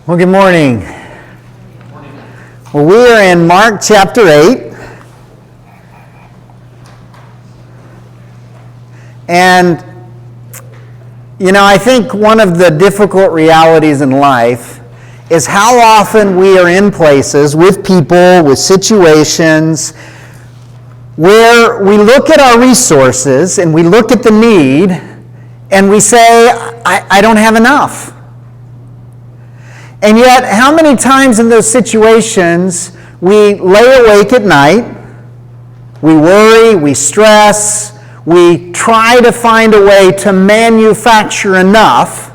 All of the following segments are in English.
Well, good morning. Well, we are in Mark chapter 8. And, I think one of the difficult realities in life is how often we are in places with people, with situations, where we look at our resources and we look at the need and we say, I don't have enough. And yet, how many times in those situations we lay awake at night, we worry, we stress, we try to find a way to manufacture enough,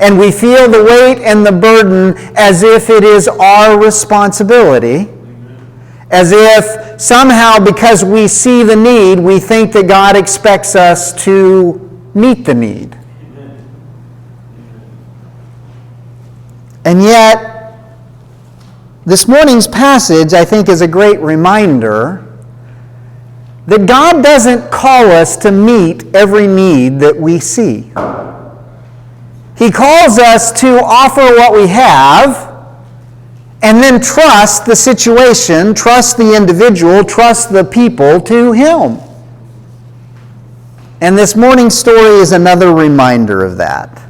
and we feel the weight and the burden as if it is our responsibility, as if somehow because we see the need, we think that God expects us to meet the need. And yet, this morning's passage, I think, is a great reminder that God doesn't call us to meet every need that we see. He calls us to offer what we have and then trust the situation, trust the individual, trust the people to Him. And this morning's story is another reminder of that.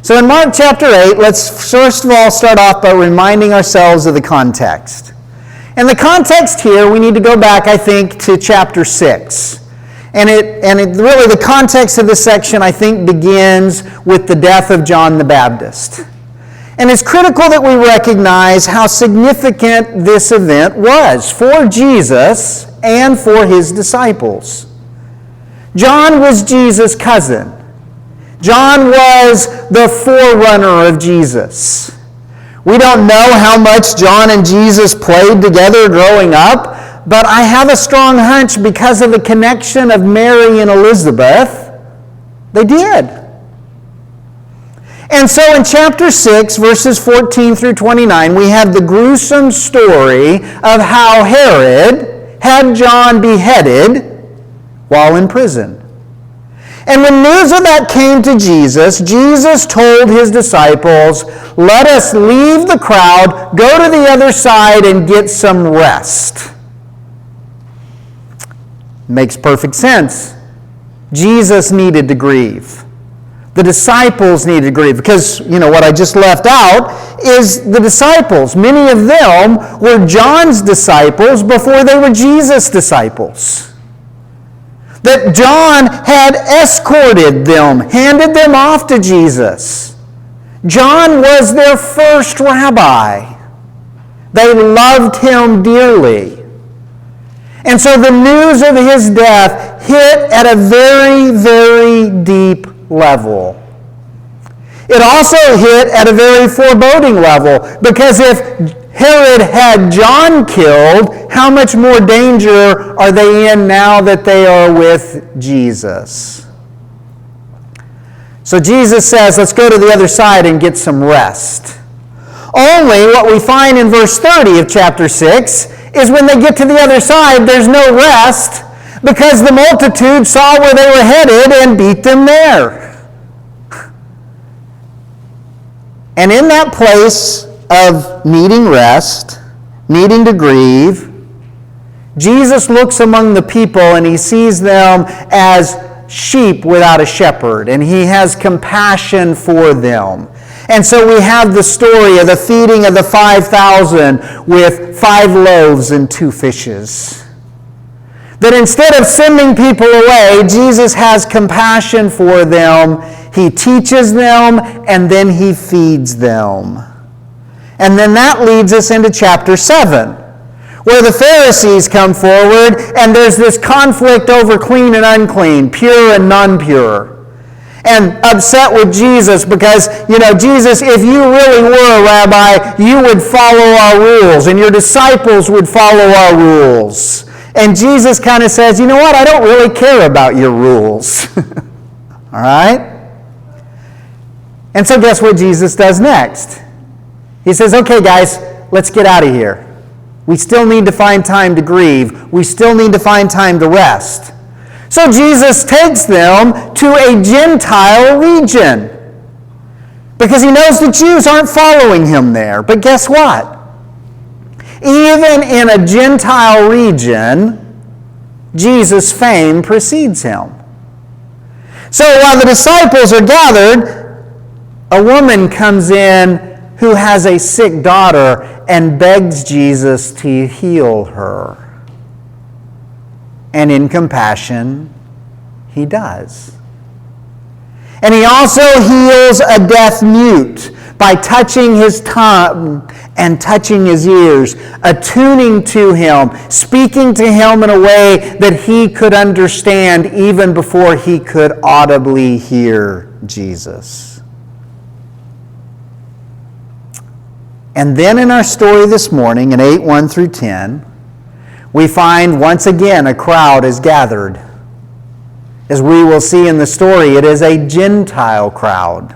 So in Mark chapter 8, let's first of all start off by reminding ourselves of the context. And the context here, we need to go back, I think, to chapter 6. And really, the context of this section, I think, begins with the death of John the Baptist. And it's critical that we recognize how significant this event was for Jesus and for His disciples. John was Jesus' cousin. John was the forerunner of Jesus. We don't know how much John and Jesus played together growing up, but I have a strong hunch because of the connection of Mary and Elizabeth, they did. And so in chapter 6, verses 14 through 29, we have the gruesome story of how Herod had John beheaded while in prison. And when news of that came to Jesus, Jesus told His disciples, "Let us leave the crowd, go to the other side, and get some rest." Makes perfect sense. Jesus needed to grieve. The disciples needed to grieve. Because, what I just left out is the disciples. Many of them were John's disciples before they were Jesus' disciples. That John had escorted them, handed them off to Jesus. John was their first rabbi. They loved him dearly. And so the news of his death hit at a very, very deep level. It also hit at a very foreboding level, because if Herod had John killed, how much more danger are they in now that they are with Jesus? So Jesus says, let's go to the other side and get some rest. Only what we find in verse 30 of chapter 6 is when they get to the other side, there's no rest, because the multitude saw where they were headed and beat them there. And in that place of needing rest, needing to grieve, Jesus looks among the people and He sees them as sheep without a shepherd, and He has compassion for them. And so we have the story of the feeding of the 5,000 with 5 loaves and 2 fishes. That instead of sending people away, Jesus has compassion for them. He teaches them, and then He feeds them. And then that leads us into chapter 7, where the Pharisees come forward, and there's this conflict over clean and unclean, pure and non-pure. And upset with Jesus because, Jesus, if you really were a rabbi, you would follow our rules, and your disciples would follow our rules. And Jesus kind of says, you know what, I don't really care about your rules. All right? And so guess what Jesus does next? He says, okay, guys, let's get out of here. We still need to find time to grieve. We still need to find time to rest. So Jesus takes them to a Gentile region. because he knows the Jews aren't following him there. But guess what? Even in a Gentile region, Jesus' fame precedes him. So while the disciples are gathered, a woman comes in who has a sick daughter and begs Jesus to heal her. And in compassion, he does. And he also heals a deaf mute by touching his tongue and touching his ears, attuning to him, speaking to him in a way that he could understand even before he could audibly hear Jesus. And then in our story this morning, in 8:1 through 10, we find once again a crowd is gathered. As we will see in the story, it is a Gentile crowd.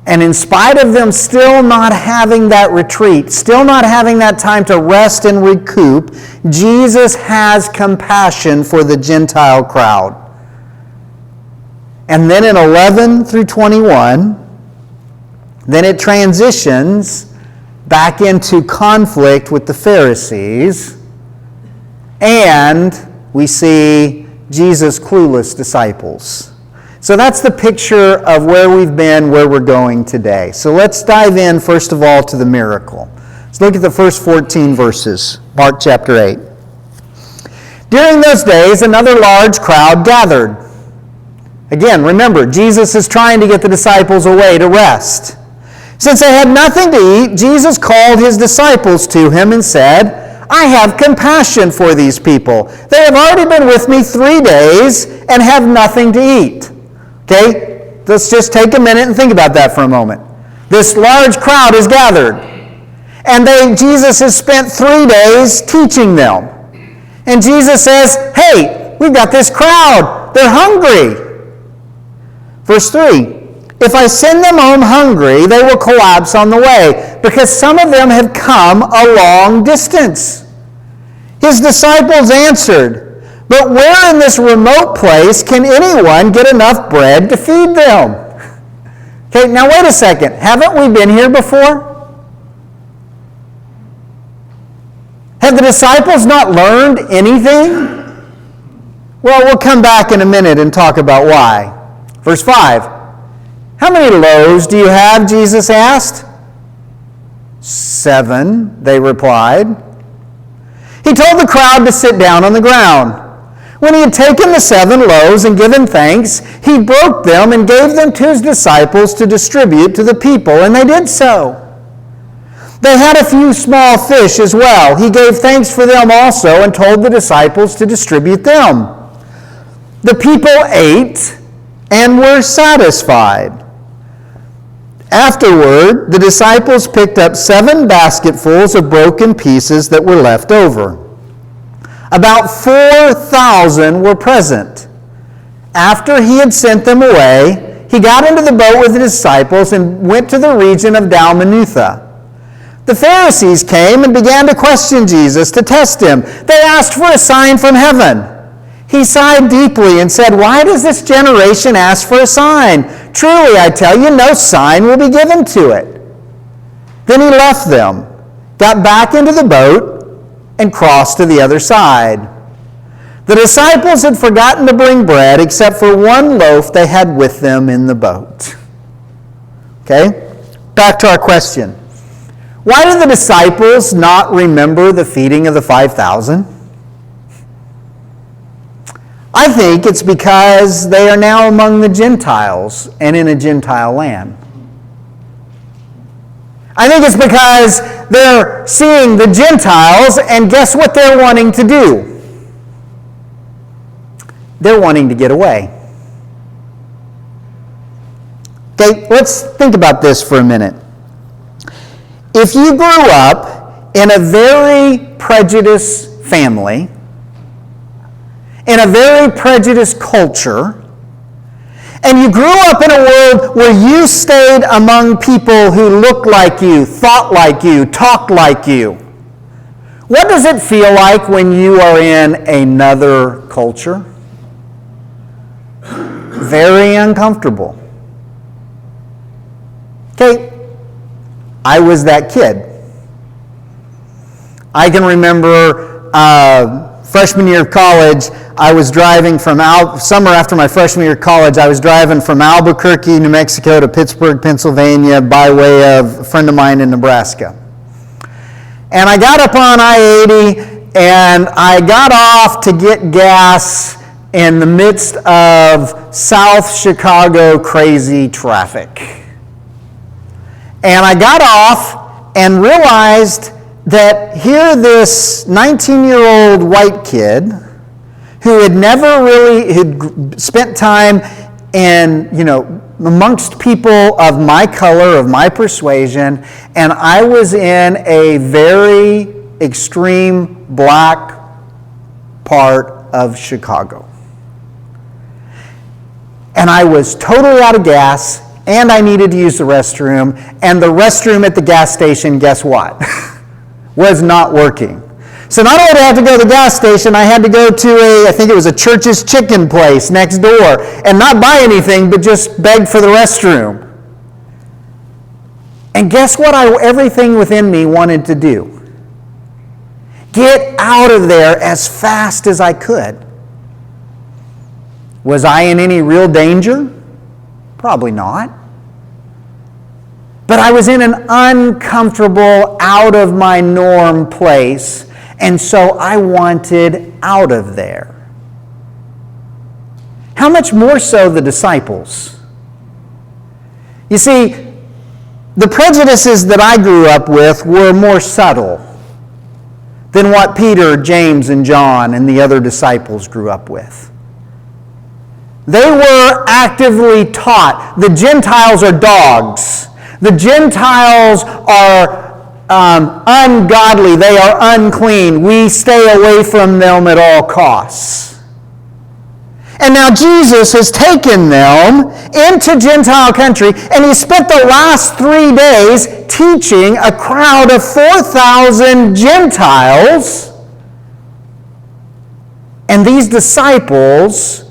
And in spite of them still not having that retreat, still not having that time to rest and recoup, Jesus has compassion for the Gentile crowd. And then in 11 through 21, then it transitions back into conflict with the Pharisees, and we see Jesus' clueless disciples. So that's the picture of where we've been, where we're going today. So let's dive in, first of all, to the miracle. Let's look at the first 14 verses, Mark chapter 8. During those days, another large crowd gathered. Again, remember, Jesus is trying to get the disciples away to rest. Since they had nothing to eat, Jesus called his disciples to him and said, I have compassion for these people. They have already been with me 3 days and have nothing to eat. Okay, let's just take a minute and think about that for a moment. This large crowd is gathered, and Jesus has spent 3 days teaching them. And Jesus says, hey, we've got this crowd. They're hungry. Verse 3, if I send them home hungry, they will collapse on the way, because some of them have come a long distance. His disciples answered, but where in this remote place can anyone get enough bread to feed them? Okay, now wait a second. Haven't we been here before? Have the disciples not learned anything? Well, we'll come back in a minute and talk about why. Verse 5. How many loaves do you have? Jesus asked. 7, they replied. He told the crowd to sit down on the ground. When he had taken the 7 loaves and given thanks, he broke them and gave them to his disciples to distribute to the people, and they did so. They had a few small fish as well. He gave thanks for them also and told the disciples to distribute them. The people ate and were satisfied. Afterward, the disciples picked up 7 basketfuls of broken pieces that were left over. About 4,000 were present. After he had sent them away, he got into the boat with the disciples and went to the region of Dalmanutha. The Pharisees came and began to question Jesus to test him. They asked for a sign from heaven. He sighed deeply and said, why does this generation ask for a sign? Truly, I tell you, no sign will be given to it. Then he left them, got back into the boat, and crossed to the other side. The disciples had forgotten to bring bread except for 1 loaf they had with them in the boat. Okay? Back to our question. Why did the disciples not remember the feeding of the 5,000? I think it's because they are now among the Gentiles and in a Gentile land. I think it's because they're seeing the Gentiles, and guess what they're wanting to do? They're wanting to get away. Okay, let's think about this for a minute. If you grew up in a very prejudiced family, in a very prejudiced culture, and you grew up in a world where you stayed among people who looked like you, thought like you, talked like you, what does it feel like when you are in another culture? Very uncomfortable. I was that kid. I can remember freshman year of college, I was driving from summer after my freshman year of college, I was driving from Albuquerque, New Mexico to Pittsburgh, Pennsylvania by way of a friend of mine in Nebraska. And I got up on I-80 and I got off to get gas in the midst of South Chicago crazy traffic. And I got off and realized that here this 19-year-old white kid who had never really had spent time in, amongst people of my color, of my persuasion, and I was in a very extreme black part of Chicago. And I was totally out of gas, and I needed to use the restroom, and the restroom at the gas station, guess what? Was not working. So not only did I have to go to the gas station, I had to go to I think it was a Church's Chicken place next door, and not buy anything, but just beg for the restroom. And guess what everything within me wanted to do? Get out of there as fast as I could. Was I in any real danger? Probably not. But I was in an uncomfortable, out of my norm place, and so I wanted out of there. How much more so the disciples? You see, the prejudices that I grew up with were more subtle than what Peter, James, and John and the other disciples grew up with. They were actively taught the Gentiles are dogs. The Gentiles are ungodly. They are unclean. We stay away from them at all costs. And now Jesus has taken them into Gentile country, and he spent the last 3 days teaching a crowd of 4,000 Gentiles. And these disciples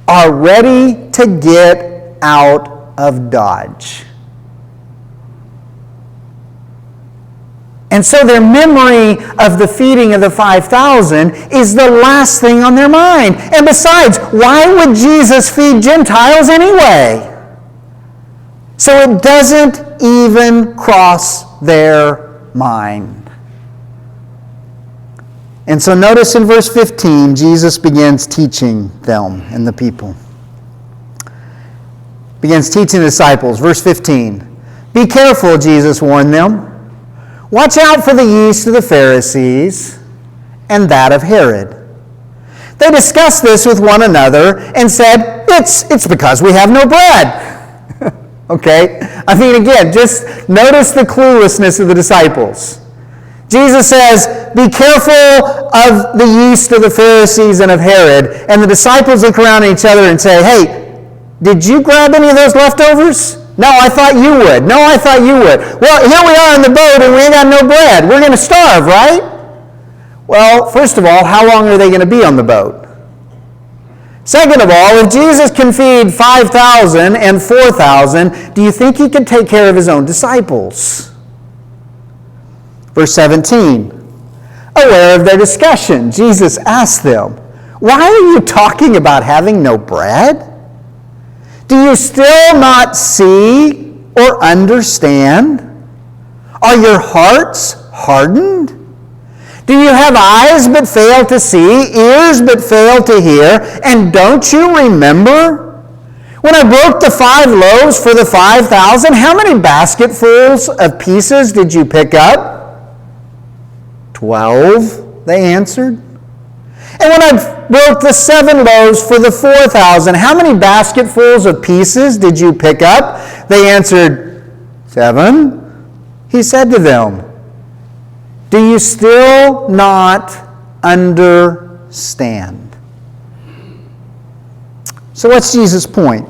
are ready to get out of Dodge. And so their memory of the feeding of the 5,000 is the last thing on their mind. And besides, why would Jesus feed Gentiles anyway? So it doesn't even cross their mind. And so notice in verse 15, Jesus begins teaching them and the people. Begins teaching the disciples. Verse 15, "Be careful," Jesus warned them. "Watch out for the yeast of the Pharisees and that of Herod." They discussed this with one another and said, it's because we have no bread. Okay? I mean, again, just notice the cluelessness of the disciples. Jesus says, be careful of the yeast of the Pharisees and of Herod. And the disciples look around at each other and say, hey, did you grab any of those leftovers? No, I thought you would. No, I thought you would. Well, here we are on the boat and we ain't got no bread. We're going to starve, right? Well, first of all, how long are they going to be on the boat? Second of all, if Jesus can feed 5,000 and 4,000, do you think he could take care of his own disciples? Verse 17, aware of their discussion, Jesus asked them, why are you talking about having no bread? Do you still not see or understand? Are your hearts hardened? Do you have eyes but fail to see, ears but fail to hear? And don't you remember? When I broke the 5 loaves for the 5,000, how many basketfuls of pieces did you pick up? 12, they answered. And when I broke the 7 loaves for the 4,000, how many basketfuls of pieces did you pick up? They answered, 7. He said to them, do you still not understand? So what's Jesus' point?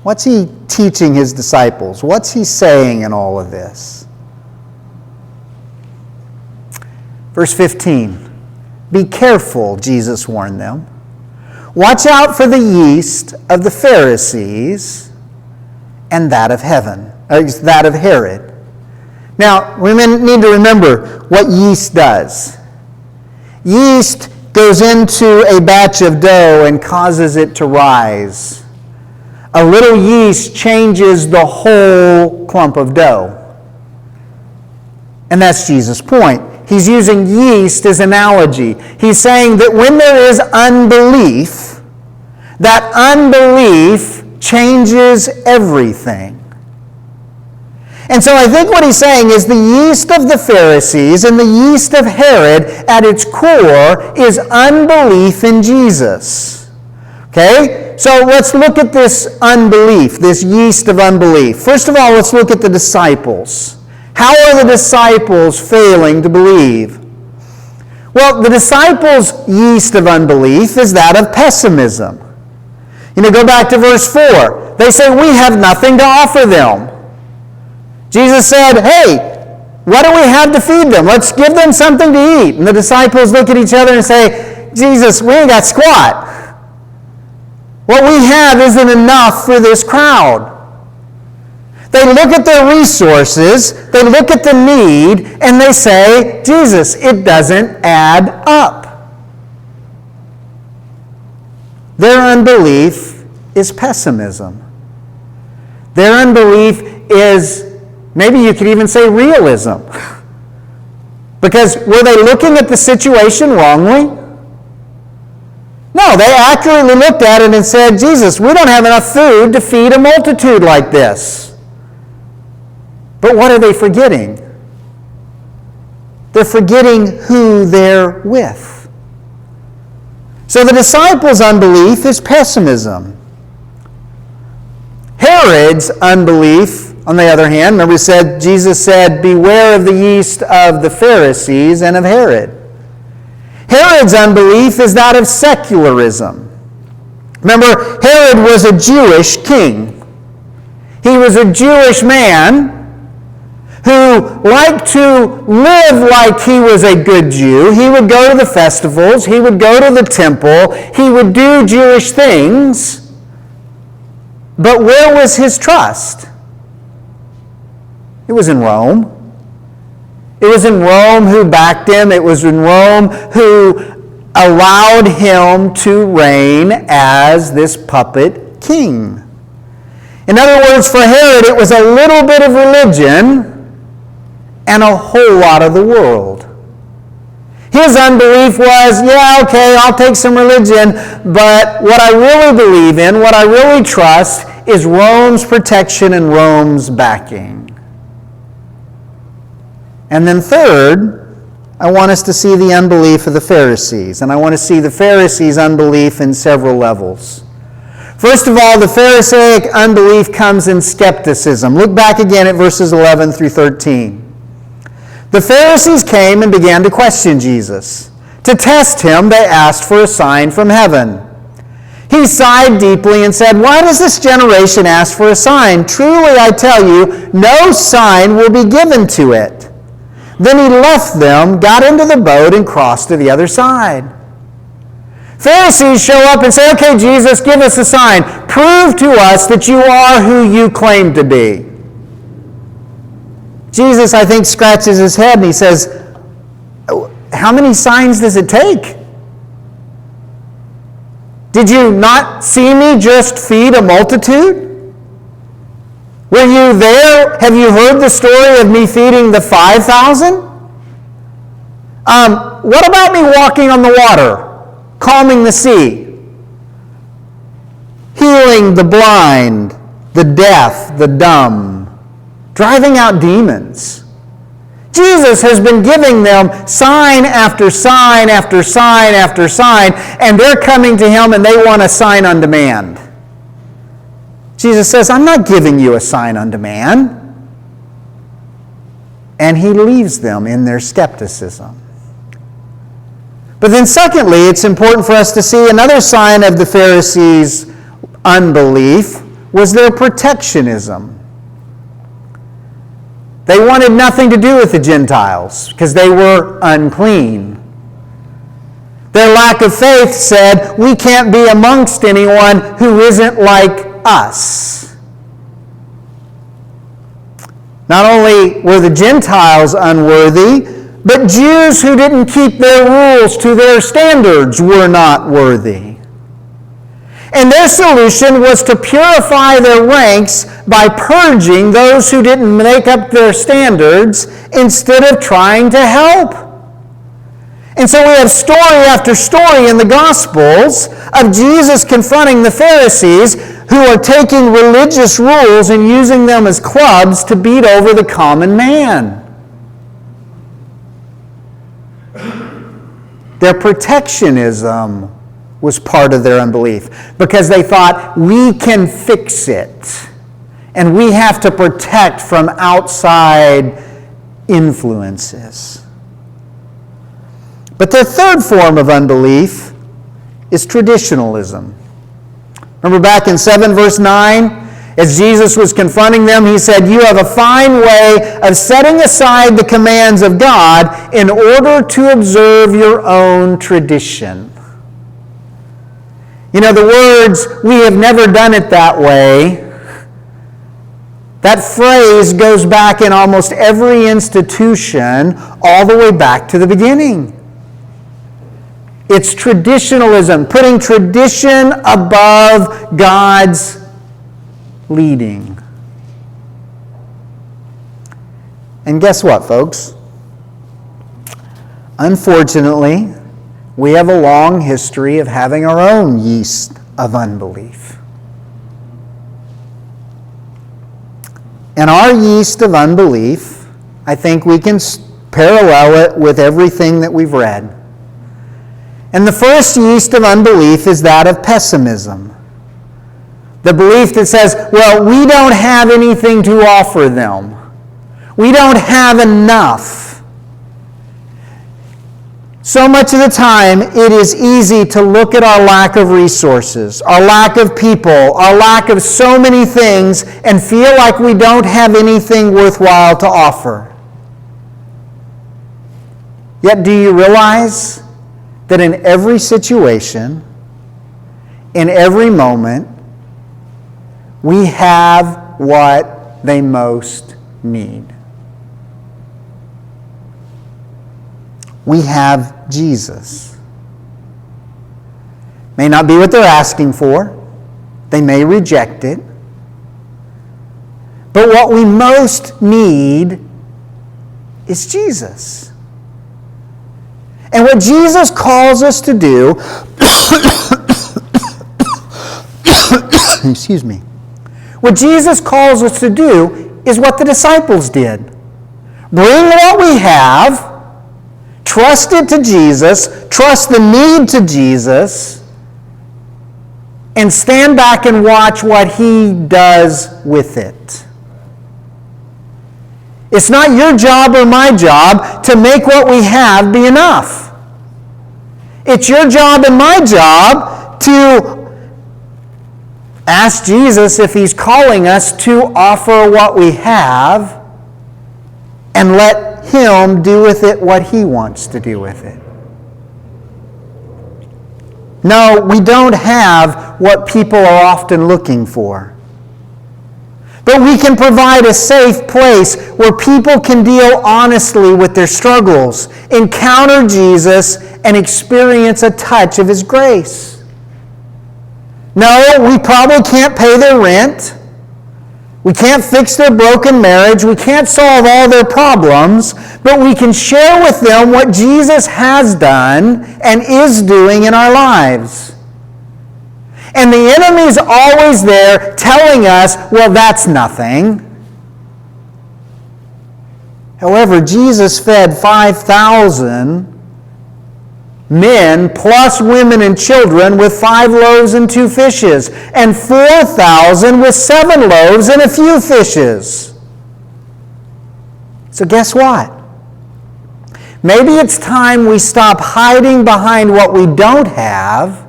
What's he teaching his disciples? What's he saying in all of this? Verse 15. Be careful, Jesus warned them. Watch out for the yeast of the Pharisees and that of that of Herod. Now, we need to remember what yeast does. Yeast goes into a batch of dough and causes it to rise. A little yeast changes the whole clump of dough. And that's Jesus' point. He's using yeast as an analogy. He's saying that when there is unbelief, that unbelief changes everything. And so I think what he's saying is the yeast of the Pharisees and the yeast of Herod at its core is unbelief in Jesus. Okay? So let's look at this unbelief, this yeast of unbelief. First of all, let's look at the disciples. How are the disciples failing to believe? Well, the disciples' yeast of unbelief is that of pessimism. Go back to verse 4. They say, we have nothing to offer them. Jesus said, hey, what do we have to feed them? Let's give them something to eat. And the disciples look at each other and say, Jesus, we ain't got squat. What we have isn't enough for this crowd. They look at their resources, they look at the need, and they say, Jesus, it doesn't add up. Their unbelief is pessimism. Their unbelief is, maybe you could even say, realism. Because were they looking at the situation wrongly? No, they accurately looked at it and said, Jesus, we don't have enough food to feed a multitude like this. But what are they forgetting? They're forgetting who they're with. So the disciples' unbelief is pessimism. Herod's unbelief, on the other hand, remember Jesus said, beware of the yeast of the Pharisees and of Herod. Herod's unbelief is that of secularism. Remember, Herod was a Jewish king. He was a Jewish man who liked to live like he was a good Jew. He would go to the festivals. He would go to the temple. He would do Jewish things. But where was his trust? It was in Rome. It was in Rome who backed him. It was in Rome who allowed him to reign as this puppet king. In other words, for Herod, it was a little bit of religion and a whole lot of the world. His unbelief was, yeah, okay, I'll take some religion, but what I really believe in, what I really trust, is Rome's protection and Rome's backing. And then third, I want us to see the unbelief of the Pharisees. And I want to see the Pharisees' unbelief in several levels. First of all, the Pharisaic unbelief comes in skepticism. Look back again at verses 11 through 13. The Pharisees came and began to question Jesus. To test him, they asked for a sign from heaven. He sighed deeply and said, why does this generation ask for a sign? Truly, I tell you, no sign will be given to it. Then he left them, got into the boat, and crossed to the other side. Pharisees show up and say, okay, Jesus, give us a sign. Prove to us that you are who you claim to be. Jesus, I think, scratches his head and he says, how many signs does it take? Did you not see me just feed a multitude? Were you there? Have you heard the story of me feeding the 5,000? What about me walking on the water, calming the sea, healing the blind, the deaf, the dumb, driving out demons? Jesus has been giving them sign after sign after sign after sign, and they're coming to him and they want a sign on demand. Jesus says, I'm not giving you a sign on demand. And he leaves them in their skepticism. But then secondly, it's important for us to see another sign of the Pharisees' unbelief was their protectionism. They wanted nothing to do with the Gentiles because they were unclean. Their lack of faith said, we can't be amongst anyone who isn't like us. Not only were the Gentiles unworthy, but Jews who didn't keep their rules to their standards were not worthy. And their solution was to purify their ranks by purging those who didn't make up their standards instead of trying to help. And so we have story after story in the Gospels of Jesus confronting the Pharisees who are taking religious rules and using them as clubs to beat over the common man. Their protectionism was part of their unbelief because they thought, we can fix it, and we have to protect from outside influences. But their third form of unbelief is traditionalism. Remember back in 7 verse 9, as Jesus was confronting them, he said, you have a fine way of setting aside the commands of God in order to observe your own tradition. You know, the words, we have never done it that way, that phrase goes back in almost every institution all the way back to the beginning. It's traditionalism, putting tradition above God's leading. And guess what, folks? Unfortunately, we have a long history of having our own yeast of unbelief. And our yeast of unbelief, I think we can parallel it with everything that we've read. And the first yeast of unbelief is that of pessimism. The belief that says, well, we don't have anything to offer them. We don't have enough. So much of the time, it is easy to look at our lack of resources, our lack of people, our lack of so many things, and feel like we don't have anything worthwhile to offer. Yet, do you realize that in every situation, in every moment, we have what they most need? We have Jesus. May not be what they're asking for. They may reject it. But what we most need is Jesus. And what Jesus calls us to do, excuse me, what Jesus calls us to do is what the disciples did. Bring what we have, trust it to Jesus, trust the need to Jesus, and stand back and watch what He does with it. It's not your job or my job to make what we have be enough. It's your job and my job to ask Jesus if He's calling us to offer what we have and let Him do with it what He wants to do with it. No, we don't have what people are often looking for. But we can provide a safe place where people can deal honestly with their struggles, encounter Jesus, and experience a touch of His grace. No, we probably can't pay their rent. We can't fix their broken marriage. We can't solve all their problems. But we can share with them what Jesus has done and is doing in our lives. And the enemy's always there telling us, well, that's nothing. However, Jesus fed 5,000 men plus women and children with 5 loaves and 2 fishes, and 4,000 with 7 loaves and a few fishes. So guess what? Maybe it's time we stop hiding behind what we don't have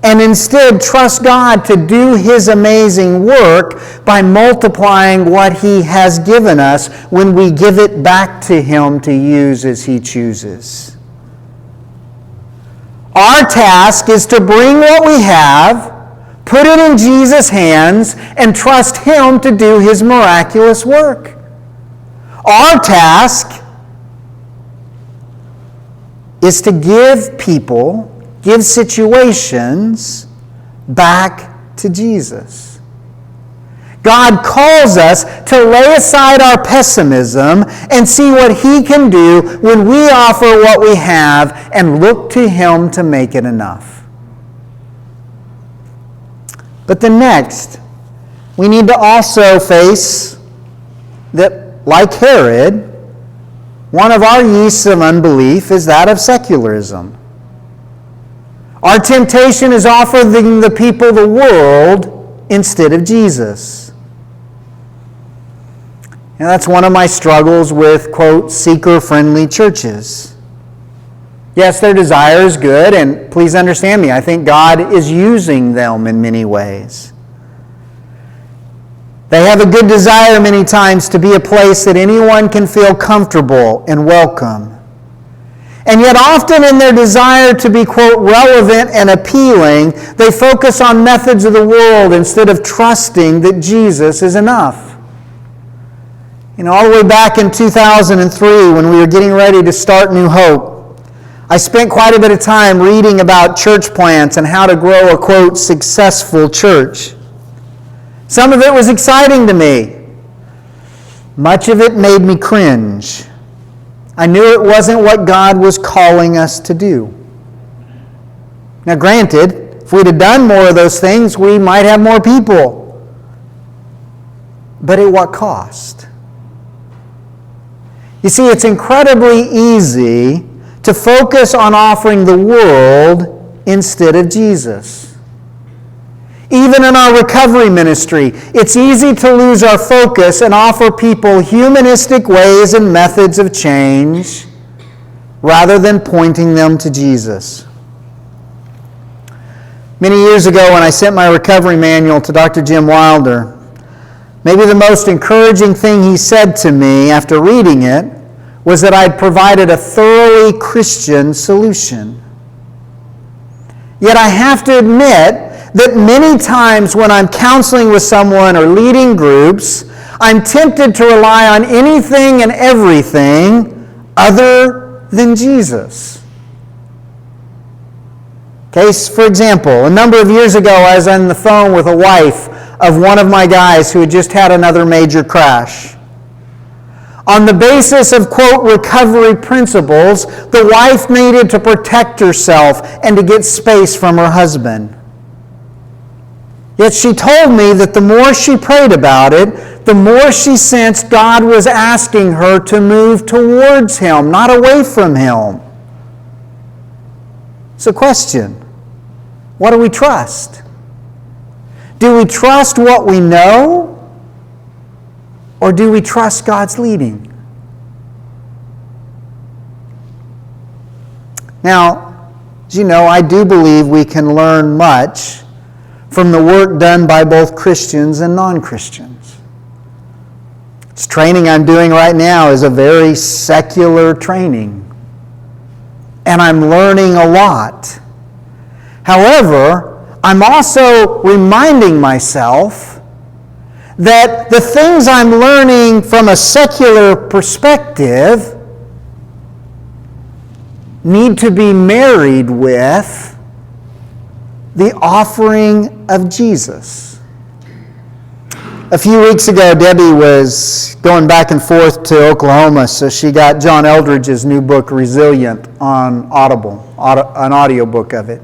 and instead trust God to do His amazing work by multiplying what He has given us when we give it back to Him to use as He chooses. Our task is to bring what we have, Put it in Jesus' hands and trust Him to do His miraculous work. Our task is to give people, give situations back to Jesus. God calls us to lay aside our pessimism and see what He can do when we offer what we have and look to Him to make it enough. But then next, we need to also face that, like Herod, one of our yeasts of unbelief is that of secularism. Our temptation is offering the people the world instead of Jesus. And that's one of my struggles with, quote, seeker-friendly churches. Yes, their desire is good, and please understand me, I think God is using them in many ways. They have a good desire many times to be a place that anyone can feel comfortable and welcome. And yet often in their desire to be, quote, relevant and appealing, they focus on methods of the world instead of trusting that Jesus is enough. All the way back in 2003 when we were getting ready to start New Hope, I spent quite a bit of time reading about church plants and how to grow a, quote, successful church. Some of it was exciting to me. Much of it made me cringe. I knew it wasn't what God was calling us to do. Now granted, if we'd have done more of those things, we might have more people. But at what cost? You see, it's incredibly easy to focus on offering the world instead of Jesus. Even in our recovery ministry, it's easy to lose our focus and offer people humanistic ways and methods of change rather than pointing them to Jesus. Many years ago when I sent my recovery manual to Dr. Jim Wilder, maybe the most encouraging thing he said to me after reading it was that I'd provided a thoroughly Christian solution. Yet I have to admit that many times when I'm counseling with someone or leading groups, I'm tempted to rely on anything and everything other than Jesus. Case, for example, a number of years ago, I was on the phone with a wife of one of my guys who had just had another major crash. On the basis of, quote, recovery principles, the wife needed to protect herself and to get space from her husband. Yet she told me that the more she prayed about it, the more she sensed God was asking her to move towards Him, not away from Him. So question, what do we trust? Do we trust what we know? Or do we trust God's leading? Now, as you know, I do believe we can learn much from the work done by both Christians and non-Christians. This training I'm doing right now is a very secular training, and I'm learning a lot. However, I'm also reminding myself that the things I'm learning from a secular perspective need to be married with the offering of Jesus. A few weeks ago, Debbie was going back and forth to Oklahoma, so she got John Eldridge's new book, Resilient, on Audible, an audiobook of it.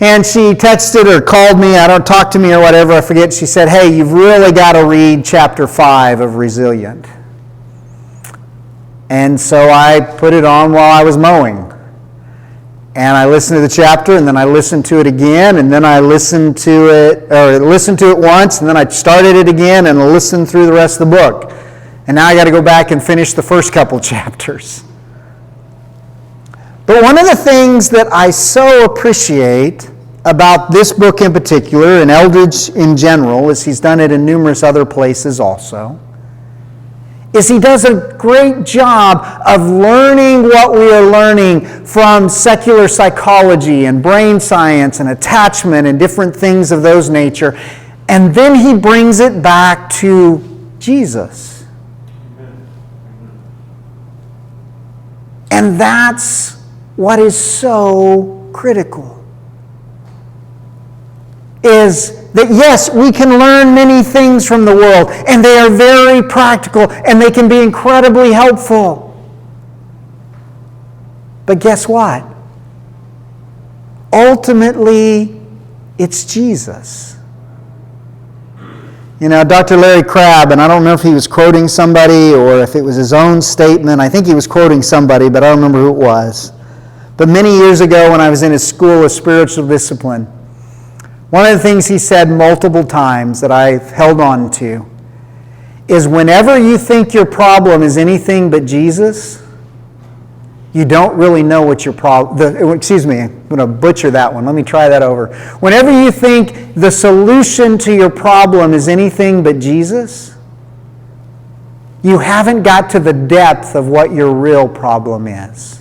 And she texted or called me, talk to me or whatever, I forget. She said, hey, you've really got to read chapter 5 of Resilient. And so I put it on while I was mowing. And I listened to the chapter, and then I listened to it again, and then I listened to it once, and then I started it again and listened through the rest of the book. And now I got to go back and finish the first couple chapters. But one of the things that I so appreciate about this book in particular, and Eldridge in general, as he's done it in numerous other places also, is he does a great job of learning what we are learning from secular psychology and brain science and attachment and different things of those nature. And then he brings it back to Jesus. And that's what is so critical. Is that yes, we can learn many things from the world, and they are very practical, and they can be incredibly helpful. But guess what? Ultimately, it's Jesus. You know, Dr. Larry Crabb, and I don't know if he was quoting somebody or if it was his own statement. I think he was quoting somebody, but I don't remember who it was. But many years ago when I was in his school of spiritual discipline, one of the things he said multiple times that I've held on to is whenever you think your problem is anything but Jesus, you don't really know what your problem... Excuse me, I'm going to butcher that one. Let me try that over. Whenever you think the solution to your problem is anything but Jesus, you haven't got to the depth of what your real problem is.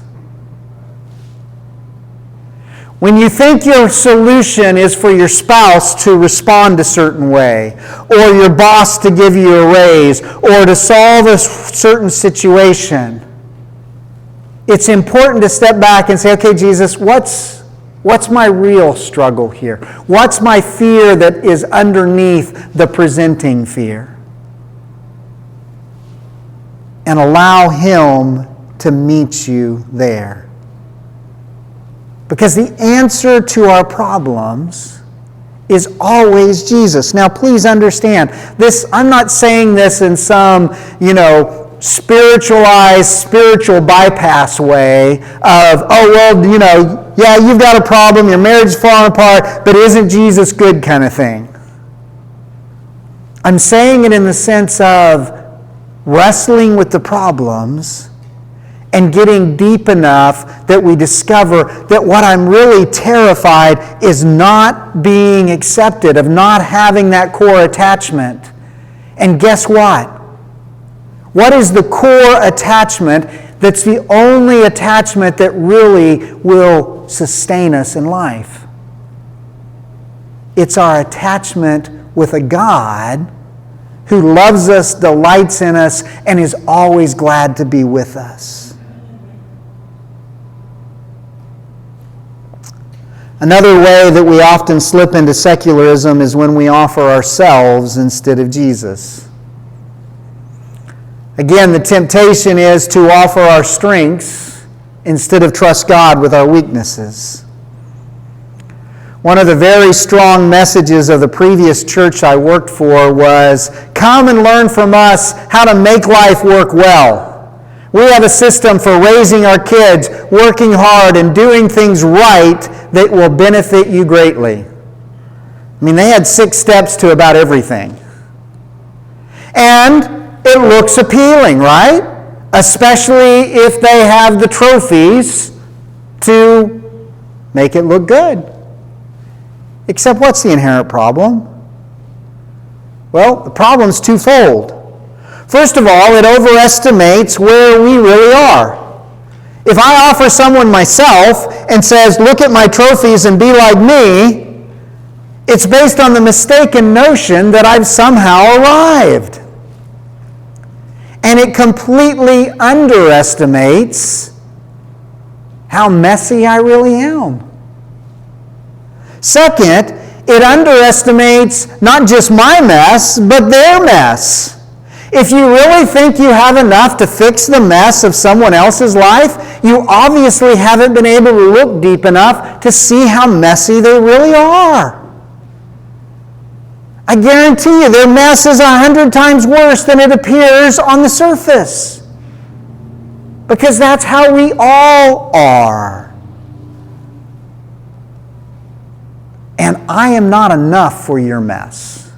When you think your solution is for your spouse to respond a certain way, or your boss to give you a raise, or to solve a certain situation, it's important to step back and say, okay, Jesus, what's my real struggle here? What's my fear that is underneath the presenting fear? And allow Him to meet you there. Because the answer to our problems is always Jesus. Now, please understand, this. I'm not saying this in some, spiritualized, spiritual bypass way of, yeah, you've got a problem, your marriage is falling apart, but isn't Jesus good kind of thing. I'm saying it in the sense of wrestling with the problems and getting deep enough that we discover that what I'm really terrified is not being accepted, of not having that core attachment. And guess what? What is the core attachment that's the only attachment that really will sustain us in life? It's our attachment with a God who loves us, delights in us, and is always glad to be with us. Another way that we often slip into secularism is when we offer ourselves instead of Jesus. Again, the temptation is to offer our strengths instead of trust God with our weaknesses. One of the very strong messages of the previous church I worked for was, come and learn from us how to make life work well. We have a system for raising our kids, working hard, and doing things right that will benefit you greatly. I mean, they had 6 steps to about everything. And it looks appealing, right? Especially if they have the trophies to make it look good. Except what's the inherent problem? Well, the problem's twofold. First of all, it overestimates where we really are. If I offer someone myself and says, look at my trophies and be like me, it's based on the mistaken notion that I've somehow arrived. And it completely underestimates how messy I really am. Second, it underestimates not just my mess, but their mess. If you really think you have enough to fix the mess of someone else's life, you obviously haven't been able to look deep enough to see how messy they really are. I guarantee you their mess is 100 times worse than it appears on the surface. Because that's how we all are. And I am not enough for your mess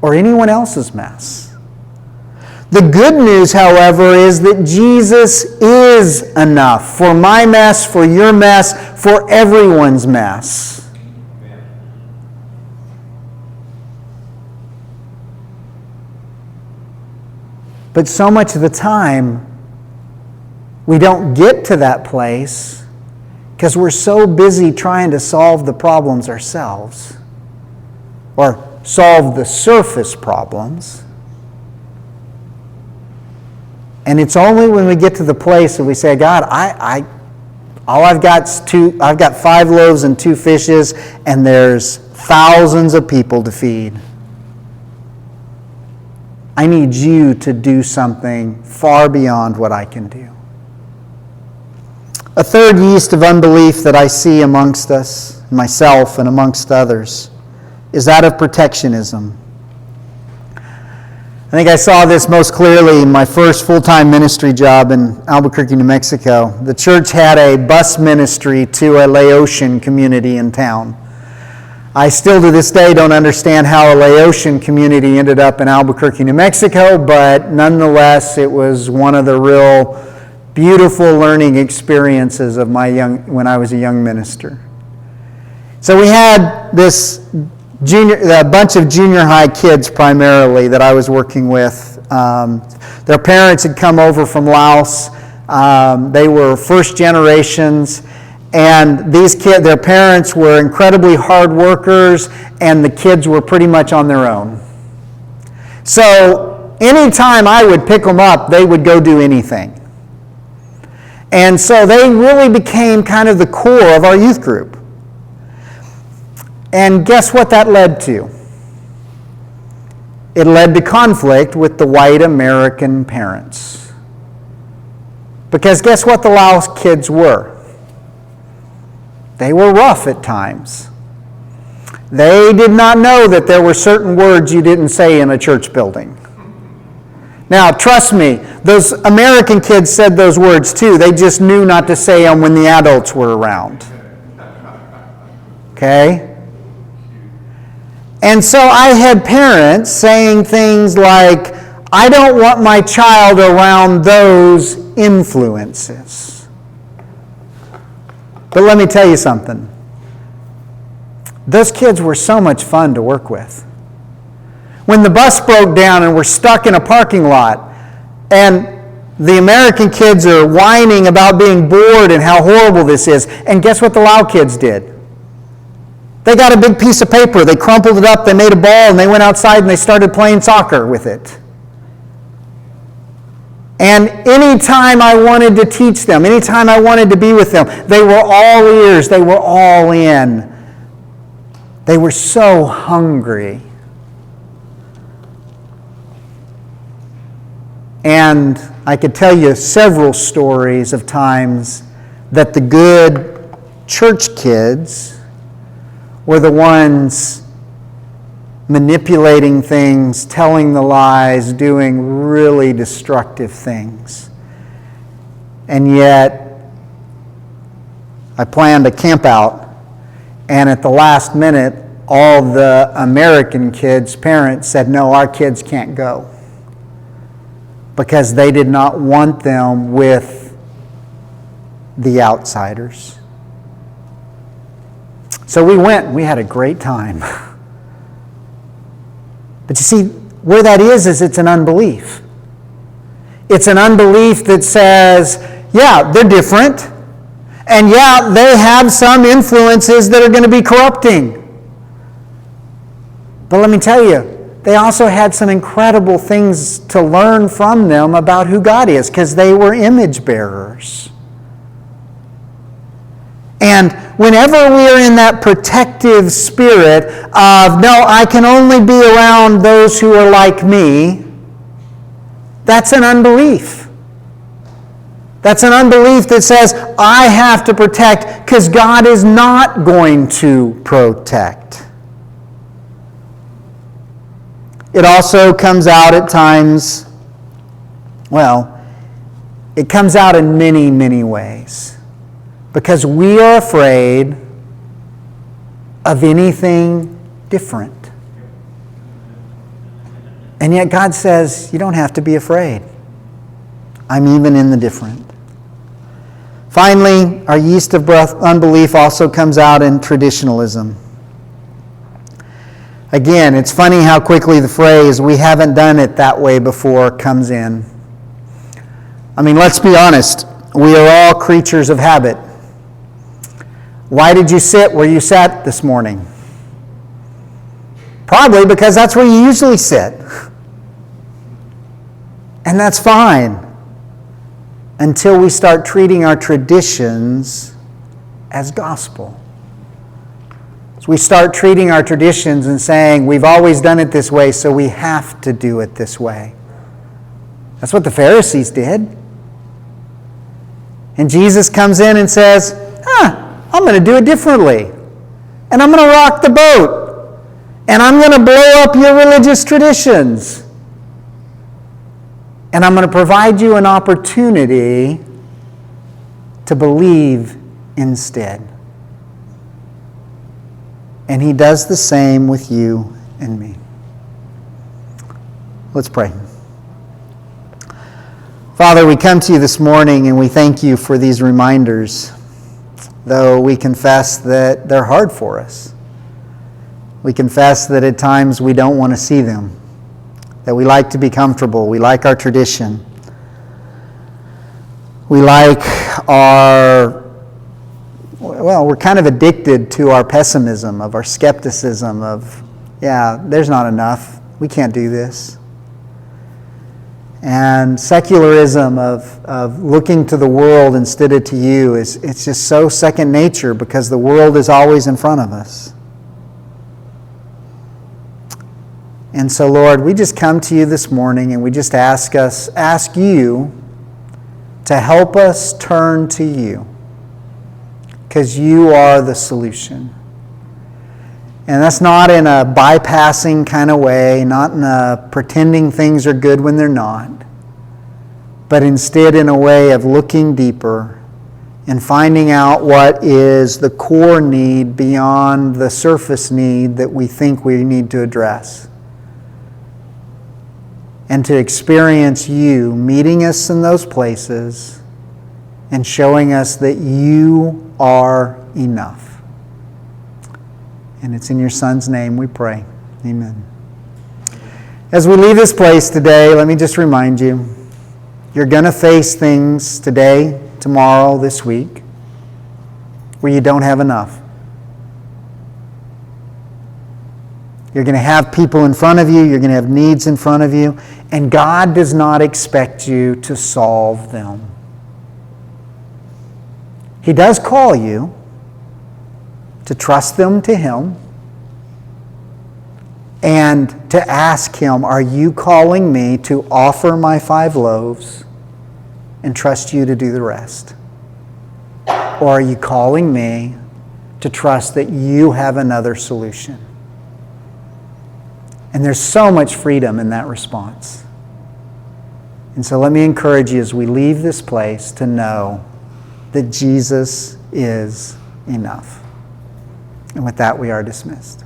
or anyone else's mess. The good news, however, is that Jesus is enough for my mess, for your mess, for everyone's mess. But so much of the time, we don't get to that place because we're so busy trying to solve the problems ourselves or solve the surface problems. And it's only when we get to the place that we say, God, all I've got is I've got 5 loaves and 2 fishes, and there's thousands of people to feed. I need you to do something far beyond what I can do. A third yeast of unbelief that I see amongst us, myself and amongst others, is that of protectionism. I think I saw this most clearly in my first full-time ministry job in Albuquerque, New Mexico. The church had a bus ministry to a Laotian community in town. I still to this day don't understand how a Laotian community ended up in Albuquerque, New Mexico, but nonetheless it was one of the real beautiful learning experiences of when I was a young minister. So we had this a bunch of junior high kids primarily that I was working with. Their parents had come over from Laos. They were first generations, and their parents were incredibly hard workers, and the kids were pretty much on their own. So anytime I would pick them up, they would go do anything. And so they really became kind of the core of our youth group. And guess what that led to? It led to conflict with the white American parents. Because guess what the Laos kids were? They were rough at times. They did not know that there were certain words you didn't say in a church building. Now, trust me, those American kids said those words too. They just knew not to say them when the adults were around. Okay? And so I had parents saying things like, I don't want my child around those influences. But let me tell you something. Those kids were so much fun to work with. When the bus broke down and we're stuck in a parking lot, and the American kids are whining about being bored and how horrible this is, and guess what the Lao kids did? They got a big piece of paper, they crumpled it up, they made a ball, and they went outside and they started playing soccer with it. And anytime I wanted to teach them, anytime I wanted to be with them, they were all ears, they were all in. They were so hungry. And I could tell you several stories of times that the good church kids were the ones manipulating things, telling the lies, doing really destructive things. And yet, I planned a camp out, and at the last minute, all the American kids' parents said, no, our kids can't go. Because they did not want them with the outsiders. So we went, we had a great time. But you see, where that is it's an unbelief. It's an unbelief that says, yeah, they're different. And yeah, they have some influences that are going to be corrupting. But let me tell you, they also had some incredible things to learn from them about who God is, because they were image bearers. And whenever we are in that protective spirit of, no, I can only be around those who are like me, that's an unbelief. That's an unbelief that says, I have to protect because God is not going to protect. It also comes out at times, it comes out in many, many ways. Because we are afraid of anything different. And yet God says, you don't have to be afraid. I'm even in the different. Finally, our yeast of unbelief also comes out in traditionalism. Again, it's funny how quickly the phrase, "we haven't done it that way before," comes in. I mean, let's be honest. We are all creatures of habit. Why did you sit where you sat this morning? Probably because that's where you usually sit. And that's fine until we start treating our traditions as gospel. So we start treating our traditions and saying, we've always done it this way, so we have to do it this way. That's what the Pharisees did. And Jesus comes in and says, I'm going to do it differently. And I'm going to rock the boat. And I'm going to blow up your religious traditions. And I'm going to provide you an opportunity to believe instead. And he does the same with you and me. Let's pray. Father, we come to you this morning and we thank you for these reminders, though we confess that they're hard for us. We confess that at times we don't want to see them, that we like to be comfortable, we like our tradition, we like we're kind of addicted to our pessimism, of our skepticism, of, there's not enough, we can't do this. And secularism of looking to the world instead of to you, it's just so second nature because the world is always in front of us. And so, Lord, we just come to you this morning and we just ask you to help us turn to you, because you are the solution. And that's not in a bypassing kind of way, not in a pretending things are good when they're not, but instead in a way of looking deeper and finding out what is the core need beyond the surface need that we think we need to address. And to experience you meeting us in those places and showing us that you are enough. And it's in your Son's name we pray. Amen. As we leave this place today, let me just remind you, you're going to face things today, tomorrow, this week, where you don't have enough. You're going to have people in front of you, you're going to have needs in front of you, and God does not expect you to solve them. He does call you to trust them to Him and to ask Him, are you calling me to offer my 5 loaves and trust you to do the rest? Or are you calling me to trust that you have another solution? And there's so much freedom in that response. And so let me encourage you as we leave this place to know that Jesus is enough. And with that, we are dismissed.